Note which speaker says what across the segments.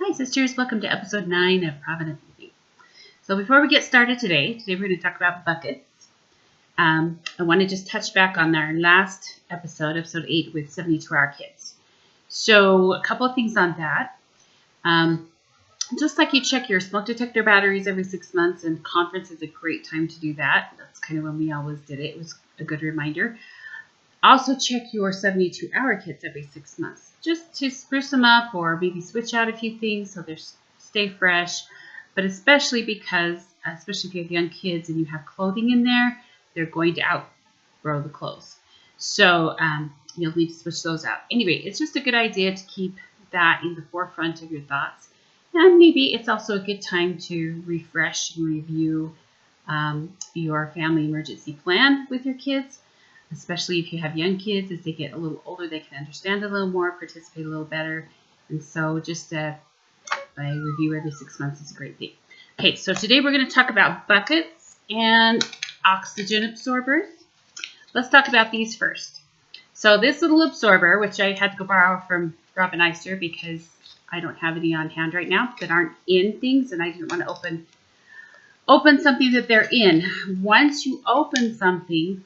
Speaker 1: Hi sisters, welcome to episode 9 of Provident Livivng. So before we get started today we're going to talk about buckets. I want to just touch back on our last episode 8 with 72-hour kids. So a couple of things on that. Just like you check your smoke detector batteries every 6 months, and conference is a great time to do that. That's kind of when we always did it. It was a good reminder. Also check your 72-hour kits every 6 months, just to spruce them up or maybe switch out a few things so they stay fresh. But especially because, especially if you have young kids and you have clothing in there, they're going to outgrow the clothes. So you'll need to switch those out. Anyway, it's just a good idea to keep that in the forefront of your thoughts. And maybe it's also a good time to refresh and review your family emergency plan with your kids. Especially if you have young kids, as they get a little older, they can understand a little more, participate a little better. And so just a review every 6 months is a great thing. Okay, so today we're going to talk about buckets and oxygen absorbers. Let's talk about these first. So this little absorber, which I had to go borrow from Robin Eister because I don't have any on hand right now that aren't in things, and I didn't want to open something that they're in. Once you open something,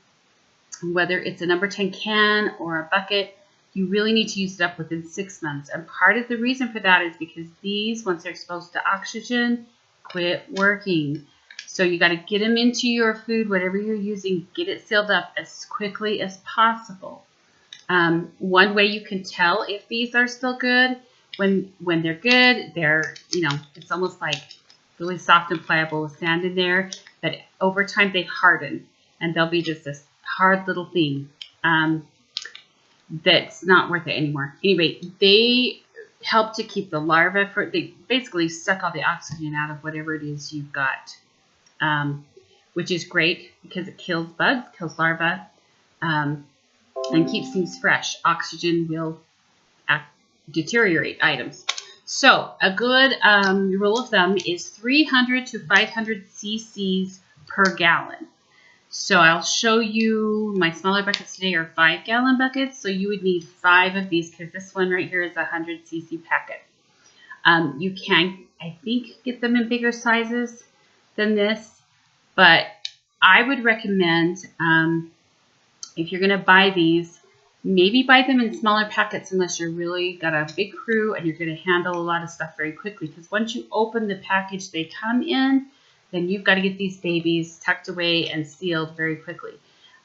Speaker 1: whether it's a number 10 can or a bucket, you really need to use it up within 6 months. And part of the reason for that is because these, once they're exposed to oxygen, quit working. So you got to get them into your food, whatever you're using, get it sealed up as quickly as possible. One way you can tell if these are still good, when they're good, they're, it's almost like really soft and pliable with sand in there, but over time they harden and they'll be just this hard little thing that's not worth it anymore. Anyway, they help to keep the larvae, they basically suck all the oxygen out of whatever it is you've got, which is great because it kills bugs, kills larvae, and keeps things fresh. Oxygen will deteriorate items. So a good rule of thumb is 300 to 500 cc's per gallon. So I'll show you my smaller buckets today are 5-gallon buckets. So you would need 5 of these because this one right here is a 100 cc packet. You can, I think, get them in bigger sizes than this, but I would recommend if you're going to buy these, maybe buy them in smaller packets unless you're really got a big crew and you're going to handle a lot of stuff very quickly. Because once you open the package they come in, then you've got to get these babies tucked away and sealed very quickly.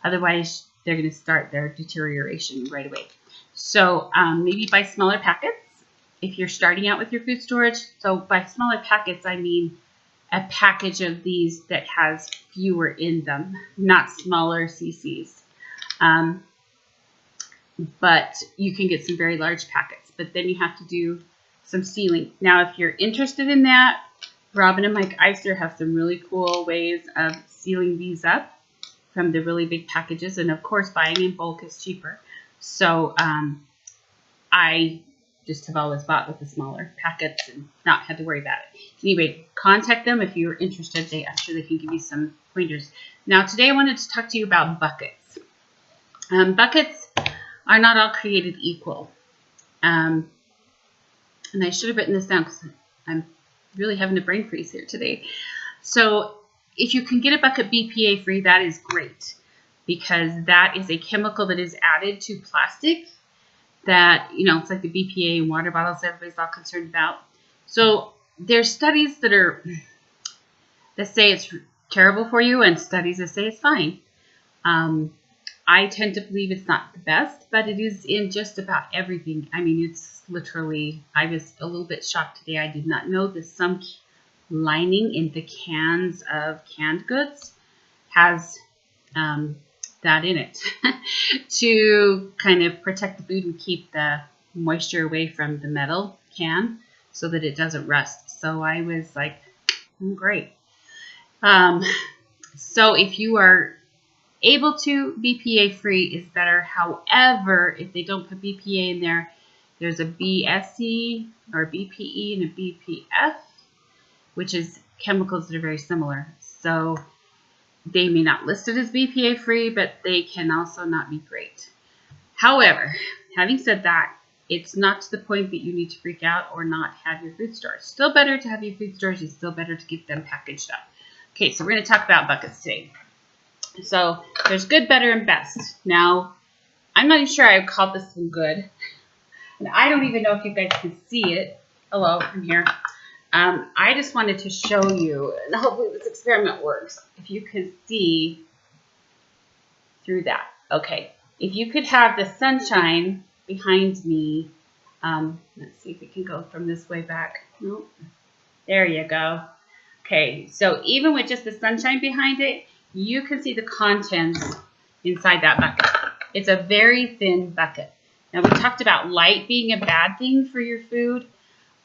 Speaker 1: Otherwise, they're going to start their deterioration right away. So maybe buy smaller packets if you're starting out with your food storage. So by smaller packets, I mean a package of these that has fewer in them, not smaller cc's. But you can get some very large packets. But then you have to do some sealing. Now, if you're interested in that, Robin and Mike Eister have some really cool ways of sealing these up from the really big packages. And of course, buying in bulk is cheaper. So I just have always bought with the smaller packets and not had to worry about it. Anyway, contact them if you're interested. I'm sure they can give you some pointers. Now, today I wanted to talk to you about buckets. Buckets are not all created equal. And I should have written this down because I'm really having a brain freeze here today. So if you can get a bucket BPA free, that is great because that is a chemical that is added to plastic that, it's like the BPA in water bottles everybody's all concerned about. So there's studies that say it's terrible for you and studies that say it's fine. I tend to believe it's not the best, but it is in just about everything. I mean, it's literally, I was a little bit shocked today. I did not know that some lining in the cans of canned goods has that in it to kind of protect the food and keep the moisture away from the metal can so that it doesn't rust. So I was like, great. So if you are able to, BPA free is better. However, if they don't put BPA in there, there's a BSE or BPE and a BPF, which is chemicals that are very similar. So they may not list it as BPA free, but they can also not be great. However, having said that, it's not to the point that you need to freak out or not have your food stores. Still better to have your food stores. It's still better to get them packaged up. Okay, so we're going to talk about buckets today. So there's good, better, and best. Now, I'm not even sure I would call this one good. And I don't even know if you guys can see it. Hello, I'm here. I just wanted to show you, and hopefully this experiment works, if you could see through that. Okay, if you could have the sunshine behind me. Let's see if we can go from this way back. Nope. There you go. Okay, so even with just the sunshine behind it, you can see the contents inside that bucket. It's a very thin bucket. Now, we talked about light being a bad thing for your food.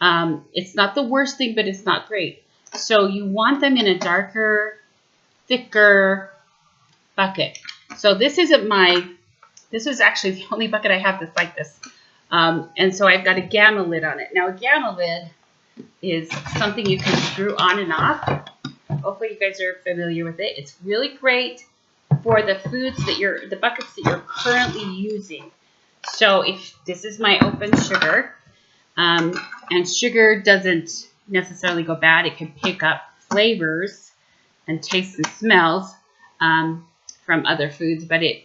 Speaker 1: It's not the worst thing, but it's not great. So you want them in a darker, thicker bucket. So this is actually the only bucket I have that's like this. And so I've got a gamma lid on it. Now, a gamma lid is something you can screw on and off. Hopefully you guys are familiar with it. It's really great for the foods that the buckets that you're currently using. So if this is my open sugar, and sugar doesn't necessarily go bad. It can pick up flavors and tastes and smells from other foods, but it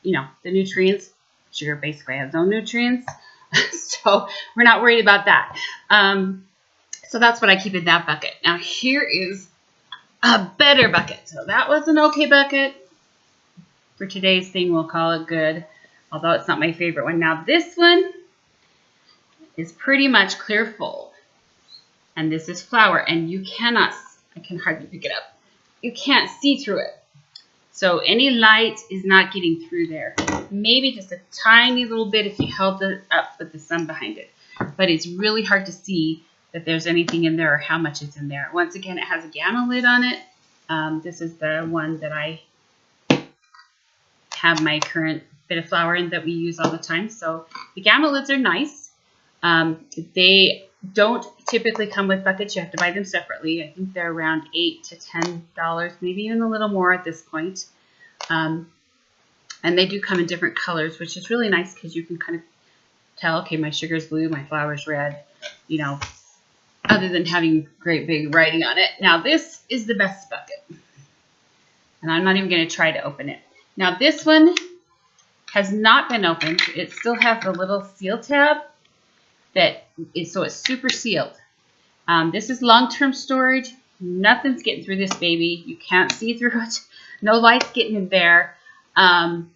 Speaker 1: the nutrients, sugar basically has no nutrients, so we're not worried about that. So that's what I keep in that bucket. Now here is a better bucket. So that was an okay bucket. For today's thing, we'll call it good, although it's not my favorite one. Now this one is pretty much clear full, and this is flour, and I can hardly pick it up. You can't see through it. So any light is not getting through there. Maybe just a tiny little bit if you held it up with the sun behind it. But it's really hard to see that there's anything in there or how much is in there. Once again, it has a gamma lid on it. This is the one that I have my current bit of flour in that we use all the time. So the gamma lids are nice. They don't typically come with buckets. You have to buy them separately. I think they're around $8 to $10, maybe even a little more at this point. And they do come in different colors, which is really nice because you can kind of tell, okay, my sugar's blue, my flour's red, other than having great big writing on it. Now, this is the best bucket. And I'm not even going to try to open it. Now, this one has not been opened. It still has the little seal tab. So it's super sealed. This is long-term storage. Nothing's getting through this baby. You can't see through it. No light's getting in there. And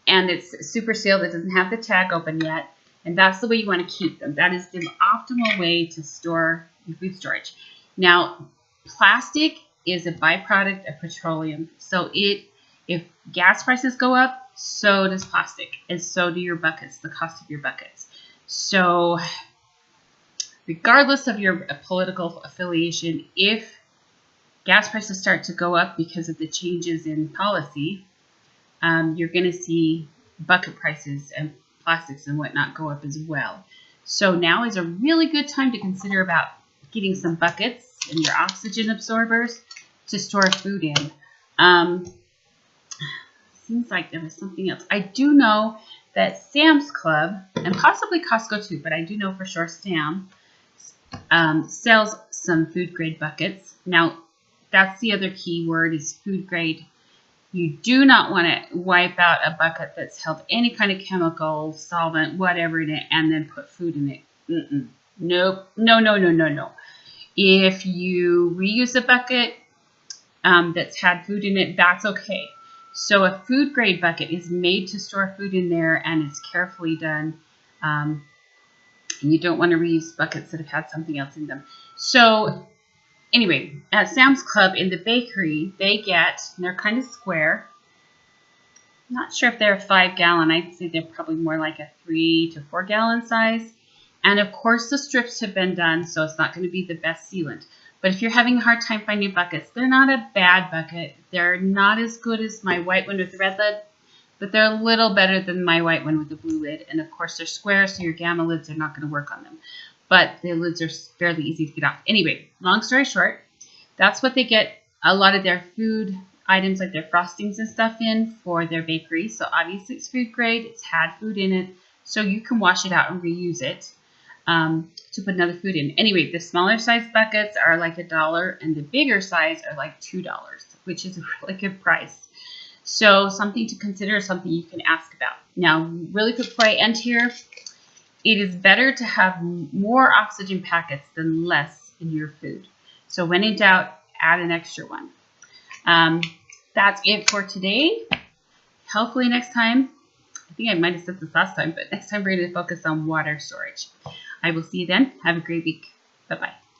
Speaker 1: it's super sealed. It doesn't have the tag open yet. And that's the way you want to keep them. That is the optimal way to store your food storage. Now, plastic is a byproduct of petroleum. So if gas prices go up, so does plastic. And so do your buckets, the cost of your buckets. So regardless of your political affiliation, if gas prices start to go up because of the changes in policy, you're going to see bucket prices and plastics and whatnot go up as well. So now is a really good time to consider about getting some buckets and your oxygen absorbers to store food in. Seems like there was something else. I do know that Sam's Club, and possibly Costco too, but I do know for sure Sam sells some food grade buckets. Now, that's the other key word is food grade. You do not want to wipe out a bucket that's held any kind of chemical, solvent, whatever in it, and then put food in it. Nope. No. If you reuse a bucket that's had food in it, that's okay. So a food grade bucket is made to store food in there, and it's carefully done. And you don't want to reuse buckets that have had something else in them. So anyway, at Sam's Club in the bakery, they're kind of square. I'm not sure if they're a 5-gallon. I'd say they're probably more like a 3 to 4 gallon size. And of course, the strips have been done, so it's not going to be the best sealant. But if you're having a hard time finding buckets, they're not a bad bucket. They're not as good as my white one with the red lid, but they're a little better than my white one with the blue lid. And of course, they're square, so your gamma lids are not going to work on them. But the lids are fairly easy to get off. Anyway, long story short, that's what they get a lot of their food items, like their frostings and stuff in for their bakery. So obviously it's food grade. It's had food in it. so you can wash it out and reuse it to put another food in. Anyway, the smaller size buckets are like $1 and the bigger size are like $2, which is a really good price. So something to consider, something you can ask about. Now, really quick before I end here, it is better to have more oxygen packets than less in your food. So when in doubt, add an extra one. That's it for today. Hopefully next time, I think I might have said this last time, but next time we're going to focus on water storage. I will see you then. Have a great week. Bye-bye.